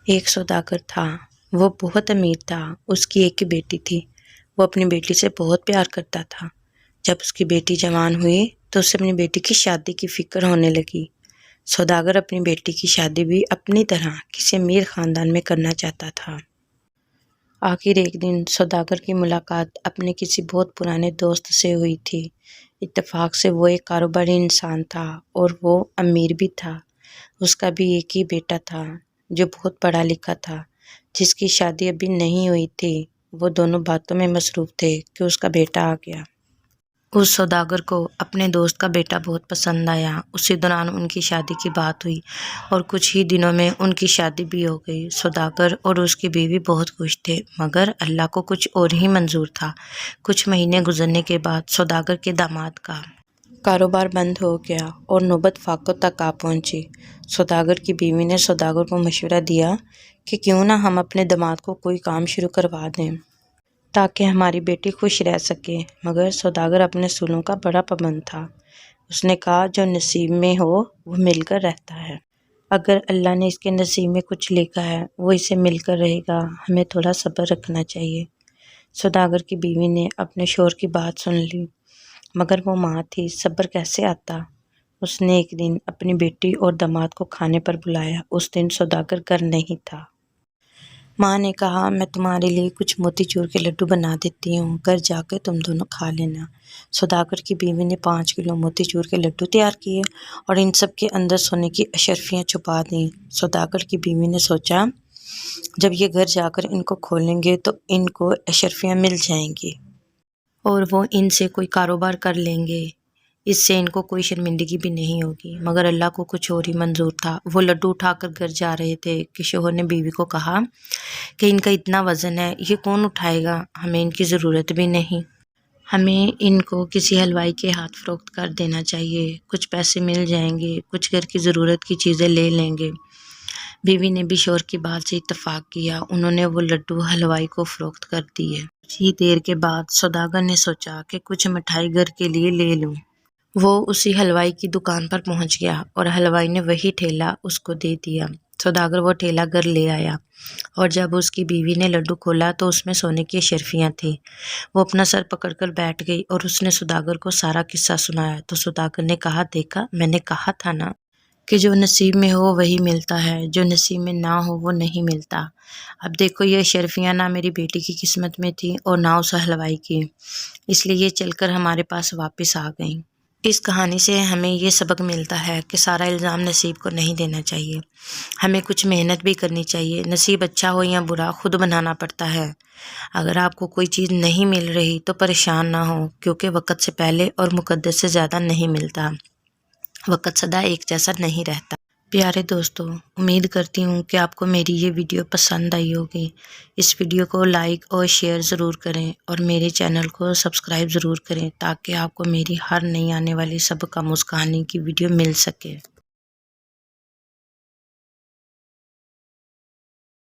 ایک سوداگر تھا، وہ بہت امیر تھا۔ اس کی ایک ہی بیٹی تھی۔ وہ اپنی بیٹی سے بہت پیار کرتا تھا۔ جب اس کی بیٹی جوان ہوئی تو اسے اپنی بیٹی کی شادی کی فکر ہونے لگی۔ سوداگر اپنی بیٹی کی شادی بھی اپنی طرح کسی امیر خاندان میں کرنا چاہتا تھا۔ آخر ایک دن سوداگر کی ملاقات اپنے کسی بہت پرانے دوست سے ہوئی تھی۔ اتفاق سے وہ ایک کاروباری انسان تھا اور وہ امیر بھی تھا۔ اس کا بھی ایک ہی بیٹا تھا جو بہت پڑھا لکھا تھا، جس کی شادی ابھی نہیں ہوئی تھی۔ وہ دونوں باتوں میں مصروف تھے کہ اس کا بیٹا آ گیا۔ اس سوداگر کو اپنے دوست کا بیٹا بہت پسند آیا۔ اسی دوران ان کی شادی کی بات ہوئی اور کچھ ہی دنوں میں ان کی شادی بھی ہو گئی۔ سوداگر اور اس کی بیوی بہت خوش تھے، مگر اللہ کو کچھ اور ہی منظور تھا۔ کچھ مہینے گزرنے کے بعد سوداگر کے داماد کا کاروبار بند ہو گیا اور نوبت فاقوں تک آ پہنچی۔ سوداگر کی بیوی نے سوداگر کو مشورہ دیا کہ کیوں نہ ہم اپنے داماد کو کوئی کام شروع کروا دیں تاکہ ہماری بیٹی خوش رہ سکے، مگر سوداگر اپنے اصولوں کا بڑا پابند تھا۔ اس نے کہا جو نصیب میں ہو وہ مل کر رہتا ہے۔ اگر اللہ نے اس کے نصیب میں کچھ لکھا ہے وہ اسے مل کر رہے گا، ہمیں تھوڑا صبر رکھنا چاہیے۔ سوداگر کی بیوی نے اپنے شوہر کی بات سن لی، مگر وہ ماں تھی، صبر کیسے آتا۔ اس نے ایک دن اپنی بیٹی اور داماد کو کھانے پر بلایا۔ اس دن سوداگر گھر نہیں تھا۔ ماں نے کہا میں تمہارے لیے کچھ موتی چور کے لڈو بنا دیتی ہوں، گھر جا کے تم دونوں کھا لینا۔ سوداگر کی بیوی نے 5 کلو موتی چور کے لڈو تیار کیے اور ان سب کے اندر سونے کی اشرفیاں چھپا دیں۔ سوداگر کی بیوی نے سوچا جب یہ گھر جا کر ان کو کھولیں گے تو ان کو اشرفیاں مل جائیں گی اور وہ ان سے کوئی کاروبار کر لیں گے، اس سے ان کو کوئی شرمندگی بھی نہیں ہوگی۔ مگر اللہ کو کچھ اور ہی منظور تھا۔ وہ لڈو اٹھا کر گھر جا رہے تھے کہ شوہر نے بیوی کو کہا کہ ان کا اتنا وزن ہے، یہ کون اٹھائے گا، ہمیں ان کی ضرورت بھی نہیں، ہمیں ان کو کسی حلوائی کے ہاتھ فروخت کر دینا چاہیے، کچھ پیسے مل جائیں گے، کچھ گھر کی ضرورت کی چیزیں لے لیں گے۔ بیوی نے بھی شوہر کی بات سے اتفاق کیا، انہوں نے وہ لڈو حلوائی کو فروخت کر دیے۔ کچھ ہی دیر کے بعد سوداگر نے سوچا کہ کچھ مٹھائی گھر کے لیے لے لوں۔ وہ اسی حلوائی کی دکان پر پہنچ گیا اور حلوائی نے وہی ٹھیلا اس کو دے دیا۔ سوداگر وہ ٹھیلا گھر لے آیا اور جب اس کی بیوی نے لڈو کھولا تو اس میں سونے کی اشرفیاں تھیں۔ وہ اپنا سر پکڑ کر بیٹھ گئی اور اس نے سوداگر کو سارا قصہ سنایا تو سوداگر نے کہا دیکھا میں نے کہا تھا نا کہ جو نصیب میں ہو وہی ملتا ہے، جو نصیب میں نہ ہو وہ نہیں ملتا۔ اب دیکھو یہ اشرفیاں نہ میری بیٹی کی قسمت میں تھی اور نہ اس حلوائی کی، اس لیے یہ چل کر ہمارے پاس واپس آ گئیں۔ اس کہانی سے ہمیں یہ سبق ملتا ہے کہ سارا الزام نصیب کو نہیں دینا چاہیے، ہمیں کچھ محنت بھی کرنی چاہیے۔ نصیب اچھا ہو یا برا خود بنانا پڑتا ہے۔ اگر آپ کو کوئی چیز نہیں مل رہی تو پریشان نہ ہو، کیونکہ وقت سے پہلے اور مقدر سے زیادہ نہیں ملتا، وقت سدا ایک جیسا نہیں رہتا۔ پیارے دوستو، امید کرتی ہوں کہ آپ کو میری یہ ویڈیو پسند آئی ہوگی۔ اس ویڈیو کو لائک اور شیئر ضرور کریں اور میرے چینل کو سبسکرائب ضرور کریں تاکہ آپ کو میری ہر نئی آنے والی سبق آموز کہانی کی ویڈیو مل سکے۔